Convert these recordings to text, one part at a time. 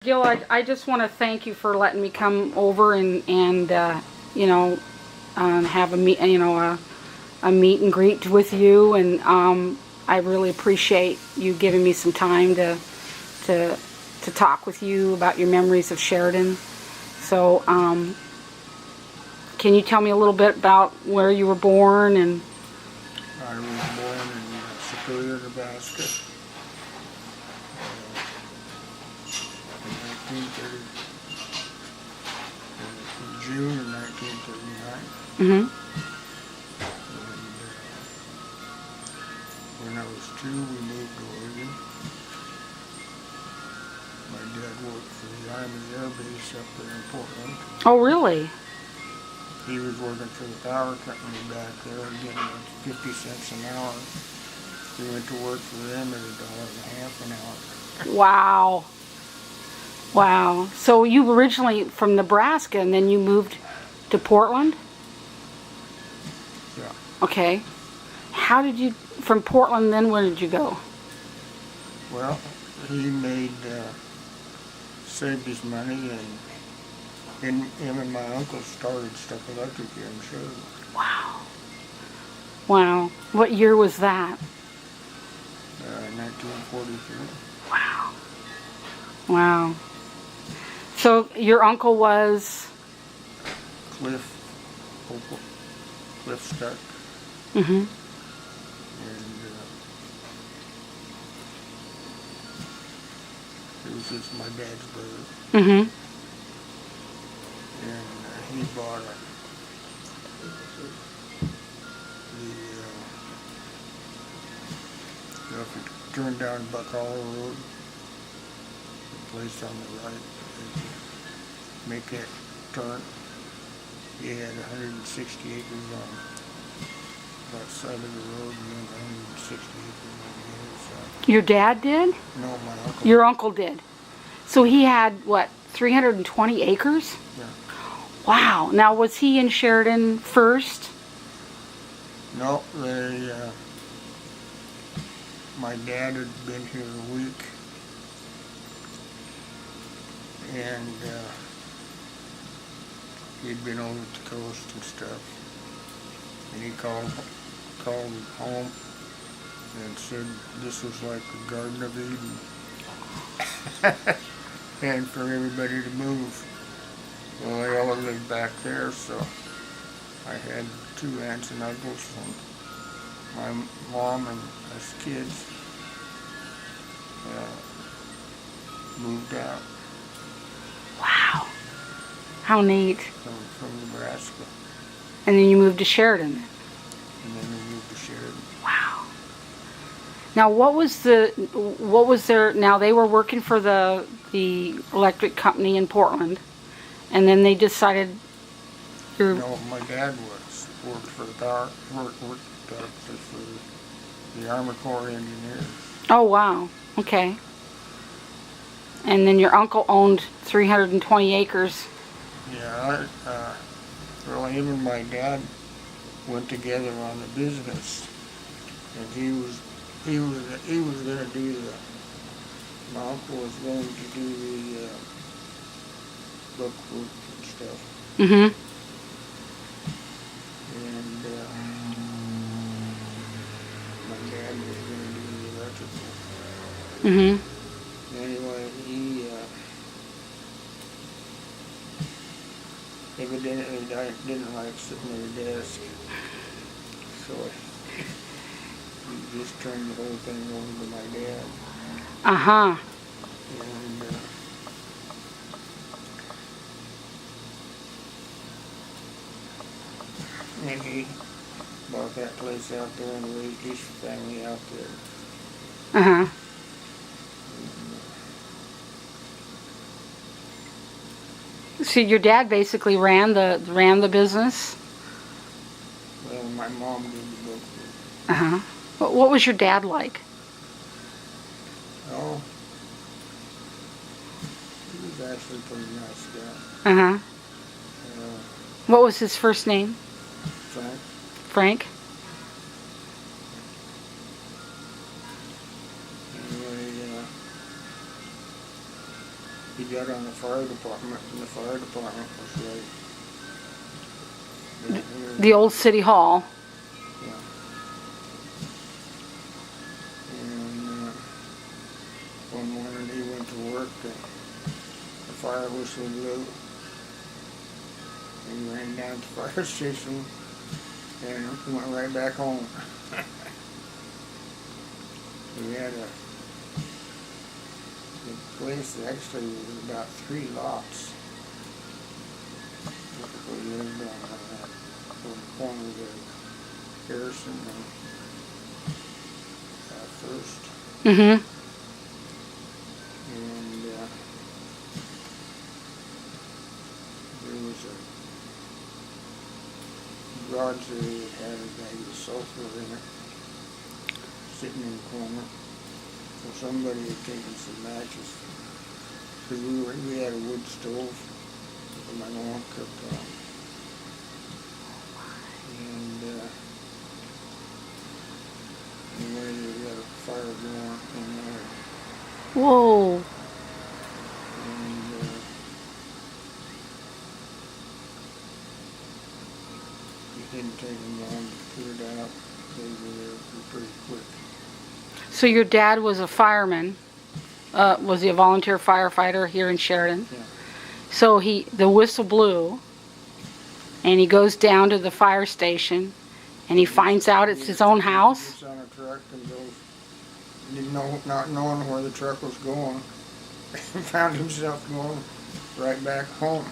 Gil, I just want to thank you for letting me come over and you know, have a meet, a meet and greet with you, and I really appreciate you giving me some time to to talk with you about your memories of Sheridan. So, can you tell me a little bit about where you were born? And I was born in Superior, Nebraska in 1930, in June of 1939. mm-hmm. And when I was 2, we moved to Oregon. My dad worked for the Army Air Base up there in Portland. Oh, really? He was working for the power company back there, getting 50 cents an hour. We went to work for them at $1.50 an hour. Wow. Wow. So you were originally from Nebraska, and then you moved to Portland? Yeah. Okay. How did you, from Portland, then where did you go? Well, he saved his money, and him and my uncle started Stuck Electric here in Sheridan. Wow. Wow. What year was that? 1943. Wow. Wow. So your uncle was? Cliff Stuck. Mm-hmm. And it was just my dad's brother. Mm-hmm. And he bought if you turn down Buck Hollow Road, the place on the right, as you make that turn, he had 160 acres on that side of the road, and then 160 acres on the other side. Your dad did? No, my uncle. Your uncle did. So he had, what, 320 acres? Yeah. Wow. Now, was he in Sheridan first? No, my dad had been here a week, and he'd been over at the coast and stuff, and he called home and said this was like the Garden of Eden, and for everybody to move. Well, they all lived back there, so I had 2 aunts and uncles, and my mom and us kids moved out Wow. How neat. from Nebraska, And then you moved to Sheridan. and then we moved to Sheridan. Wow. Now, what was their, now they were working for the electric company in Portland, and then they decided No, my dad worked for the power, worked for the Army Corps engineers. Oh, wow. Okay. And then your uncle owned 320 acres. Yeah, well, him and my dad went together on the business, and he was going to do my uncle was going to do the book work and stuff, Mm-hmm. and my dad was going to do the electrical. Mm-hmm. Anyway, he evidently didn't like sitting at a desk, so he just turned the whole thing over to my dad. Uh-huh. And he bought that place out there and raised his family out there. Uh-huh. So your dad basically ran the business? Well, my mom did the book work. Uh-huh. What was your dad like? Oh, he was actually a pretty nice guy. Uh-huh. Uh, What was his first name? Frank. Frank? Anyway, he got on the fire department, and the fire department was right down here. The old city hall. Yeah. And one morning he went to work, and the fire whistle blew. He ran down to the fire station and went right back home. We had the place actually was about 3 lots. We lived on that corner of Harrison and First. Mm-hmm. And there was a garage there that had a bag of sulfur in it, sitting in the corner. So somebody had taken some matches. Because we had a wood stove that my mom cooked on. And anyway, we had a fire going in there. Whoa. And it didn't take them long to put it out. They were there pretty quick. So your dad was a fireman. Was he a volunteer firefighter here in Sheridan? Yeah. So the whistle blew, and he goes down to the fire station, and he finds out it's his own house. He gets on a truck and goes, not knowing where the truck was going, found himself going right back home.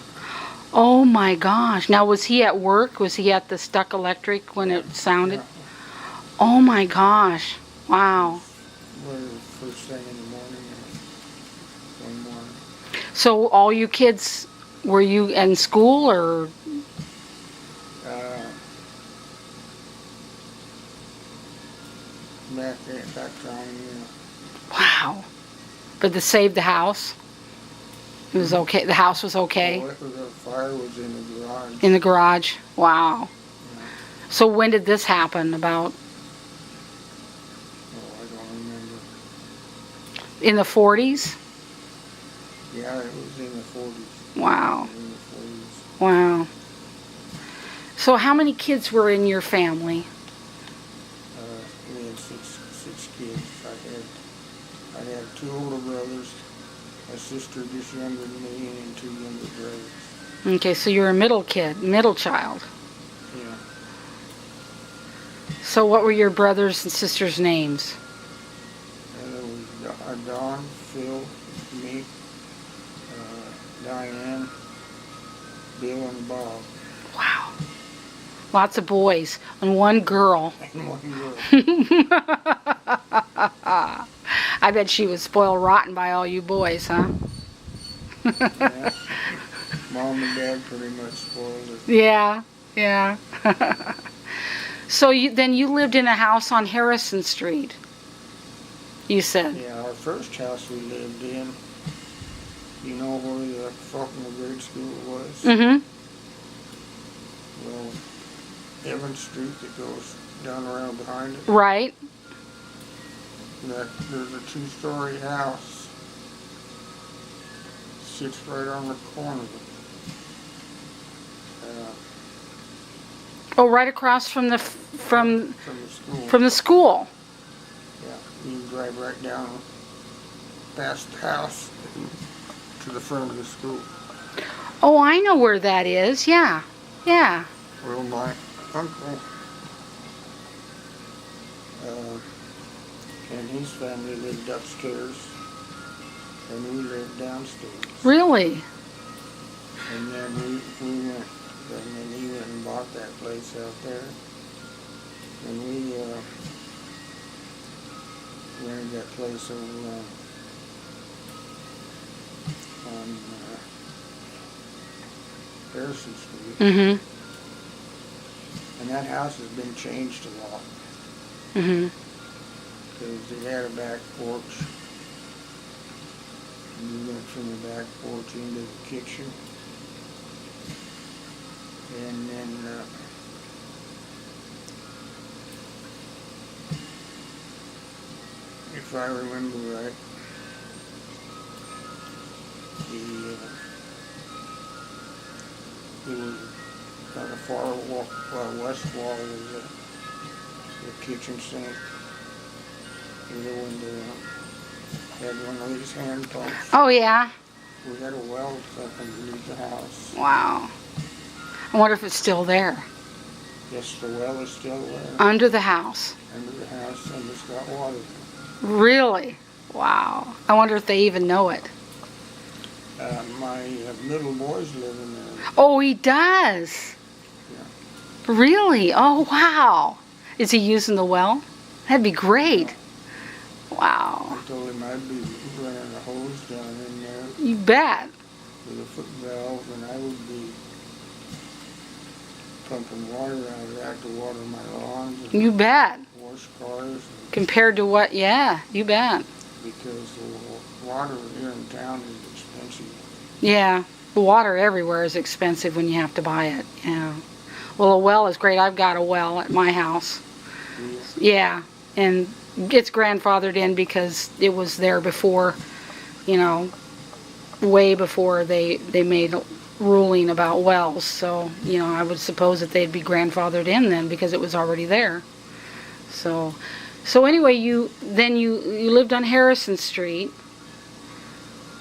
Oh my gosh. Now, was he at work? Was he at the Stuck Electric when it sounded? Yeah. Oh my gosh. Wow. We were first thing in the morning, one morning. So all you kids, were you in school or? Back down, Wow. But to save the house? It was okay. The house was okay? the fire was in the garage. In the garage? Wow. Yeah. So when did this happen? About Oh, I don't remember. in the 40s? Yeah, it was in the 40s. Wow. In the 40s. Wow. So how many kids were in your family? We had six kids. I had 2 older brothers, a sister just younger than me, and 2 younger brothers. Okay, so you're a middle child. Yeah. So what were your brothers and sisters' names? There was Don, Phil, me, Diane, Bill, and Bob. Wow. Lots of boys and one girl. And 1 girl. I bet she was spoiled rotten by all you boys, huh? Yeah. Mom and Dad pretty much spoiled it. Yeah, yeah. So then you lived in a house on Harrison Street, you said? Yeah, our first house we lived in, you know where the Faulkner grade school was? Mm-hmm. Well, Evans Street that goes down around behind it. Right. There's a 2-story house. Sits right on the corner. Oh, right across from the From the school. from the school. Yeah, you can drive right down past the house to the front of the school. Oh, I know where that is. Yeah, yeah. Well, my uncle and his family lived upstairs, and we lived downstairs. Really? And then we went, and then he went and bought that place out there, and we rented that place on Harrison Street. Mm-hmm. And that house has been changed a lot. Mm-hmm. Because it had a back porch. And you went from the back porch into the kitchen. And then if I remember right, It was on the far west wall was the kitchen sink. The window had one of these hand pumps. Oh, yeah? We had a well up underneath the house. Wow. I wonder if it's still there. Yes, the well is still there. Under the house. Under the house, and it's got water. Really? Wow. I wonder if they even know it. My little boy's living there. Oh, he does? Yeah. Really? Oh, wow. Is he using the well? That'd be great. Wow. I told him I'd be running a hose down in there You bet. with a foot valve, and I would be pumping water out of that to water my lawns and You bet. wash cars. Compared to what? Yeah, you bet. Because the water here in town is expensive. Yeah. The water everywhere is expensive when you have to buy it. Yeah. Well, a well is great. I've got a well at my house. Yeah. And it's grandfathered in because it was there before, you know, way before they made a ruling about wells. So, you know, I would suppose that they'd be grandfathered in then because it was already there. So anyway, you lived on Harrison Street,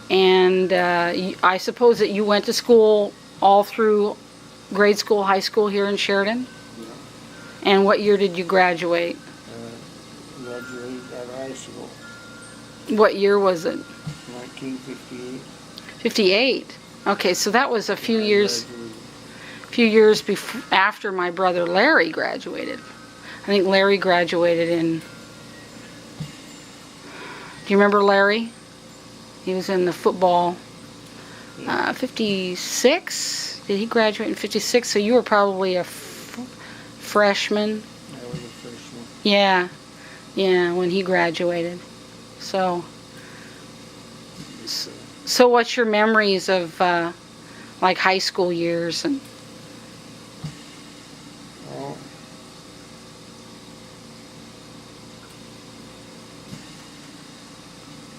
and I suppose that you went to school all through grade school, high school here in Sheridan? Yeah. And what year did you graduate? Graduated out of high school. What year was it? 1958. 58. Okay, so that was a few I years after my brother Larry graduated. I think Larry graduated in... Do you remember Larry? He was in the football. 56? Did he graduate in 56? So you were probably a freshman. I was a freshman. Yeah, when he graduated. So what's your memories of like high school years? And Well,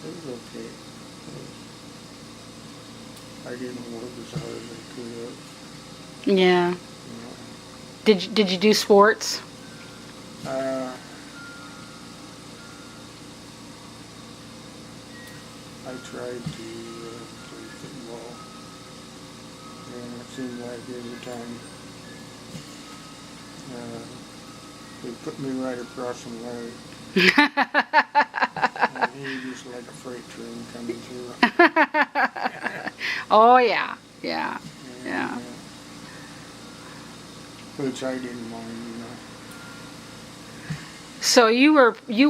it was okay. I didn't work as hard as I could have. yeah, You did you do sports? know. I tried to play football, and it seemed like every time they put me right across from Larry. And he was just like a freight train coming through. Oh yeah. And, which I didn't mind, you know. So you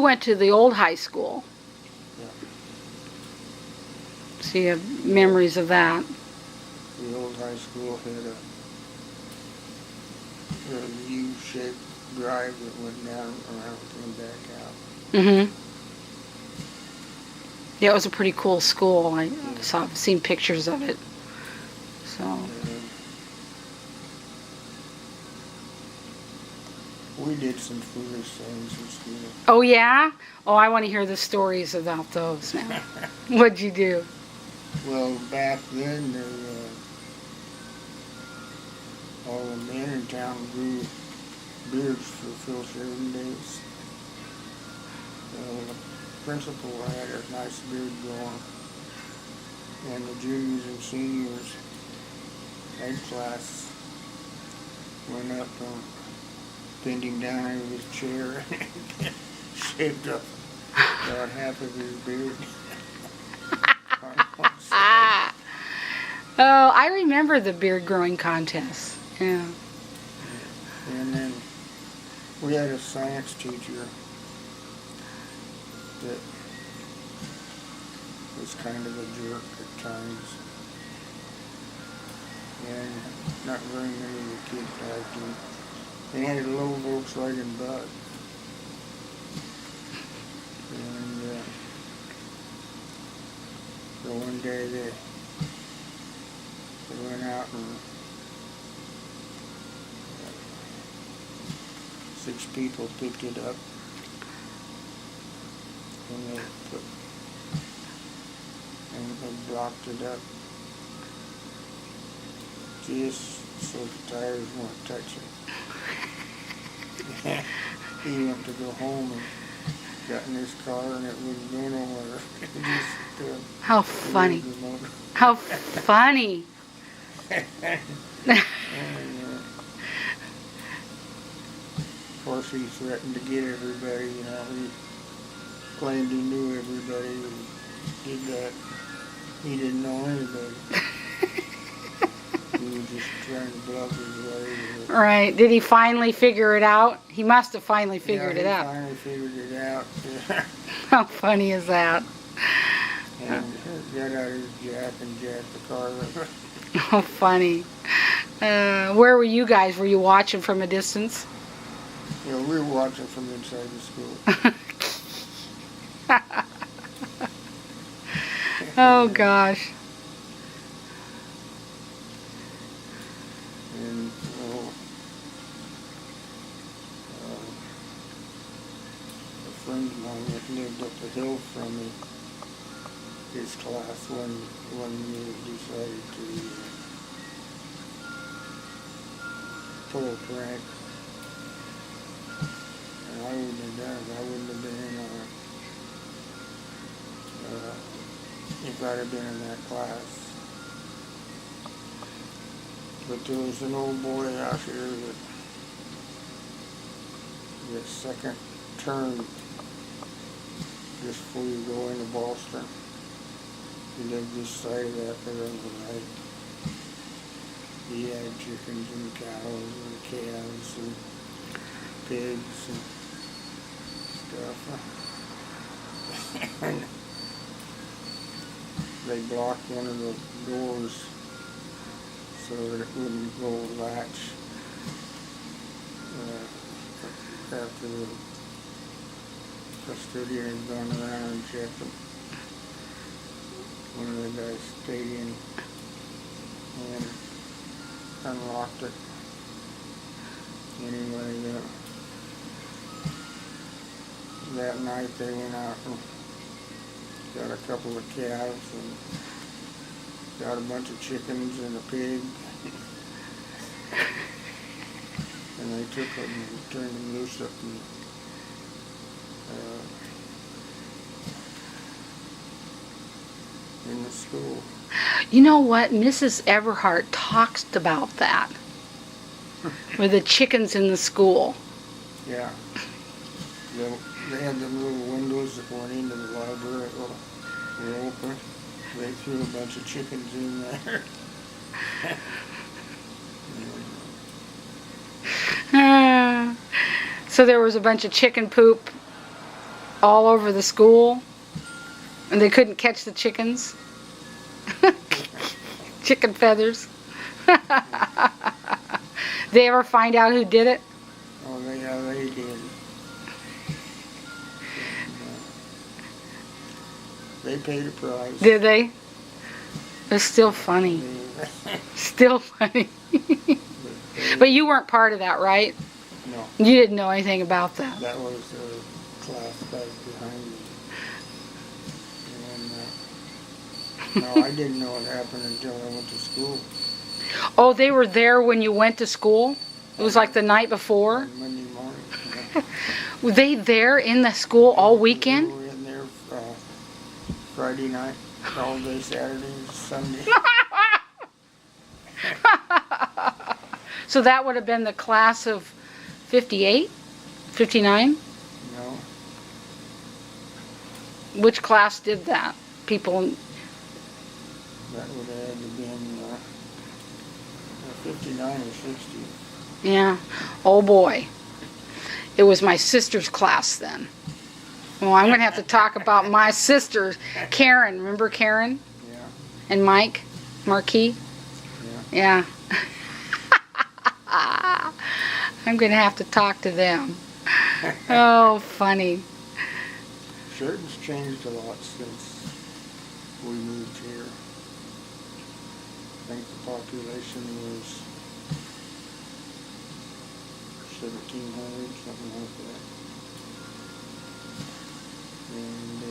went to the old high school. Yeah. So you have memories of that. The old high school had a U-shaped drive that went down around and back out. Mhm. Yeah, it was a pretty cool school. I've seen pictures of it. So We did some foolish things in school. oh yeah? Oh, I want to hear the stories about those now. What'd you do? Well, back then, all the men in town grew beards for Phil Sheridan days. The principal had a nice beard going, and the juniors and seniors head class went up and pinned him down out of his chair and shaved up about half of his beard. On one side. Oh, I remember the beard growing contest. Yeah. And then we had a science teacher that was kind of a jerk at times. And not very many of the kids liked him. They had a low Volkswagen Bug. And so one day they went out and 6 people picked it up. And they blocked it up this so the tires weren't touching. He went to go home and got in his car and it wouldn't go nowhere. It just, How funny. moved the motor. How funny. And, of course, he threatened to get everybody, you know. He claimed he knew everybody and did that. He didn't know anybody. He was just trying to bluff his way. Right. Did he finally figure it out? He must have finally figured it out. Yeah, he finally figured it out. How funny is that? And got out his jack and jacked the car up. How funny. Where were you guys? Were you watching from a distance? You know, we were watching from inside the school. Oh, gosh. And, a friend of mine that lived up the hill from me, his class one year decided to pull a prank. And I wouldn't have done it. I wouldn't have been in if I'd have been in that class. But there was an old boy out here that second turn just before you go into Boston. He lived this side of that there on the right. He had chickens and cows and calves and pigs and stuff. And they blocked one of the doors so that it wouldn't go latch after the custodian had gone around and checked them. One of the guys stayed in and unlocked it. Anyway, that night they went out and got a couple of calves and got a bunch of chickens and a pig. And they took them and turned them loose up in the school. You know what? Mrs. Everhart talks about that. With the chickens in the school. Yeah. They had them little windows that went into the library that were open. They threw a bunch of chickens in there. So there was a bunch of chicken poop all over the school, and they couldn't catch the chickens. Chicken feathers. They ever find out who did it? Oh, they did. They paid a price. Did they? It's still funny. Still funny. But you weren't part of that, right? No. You didn't know anything about that. That was the class back behind me. And, no, I didn't know it happened until I went to school. Oh, they were there when you went to school? It was like the night before? On Monday morning. Yeah. Were they there in the school all weekend? We were in there Friday night, all day Saturday, Sunday. So that would have been the class of 58? 59? No. Which class did that? People... That would have had to been 59 or 60. Yeah. Oh boy. It was my sister's class then. Well, I'm going to have to talk about my sister, Karen. Remember Karen? Yeah. And Mike? Marquis? Yeah. Yeah. I'm going to have to talk to them. Oh, funny. Sheridan's changed a lot since we moved here. I think the population was 1,700, something like that. And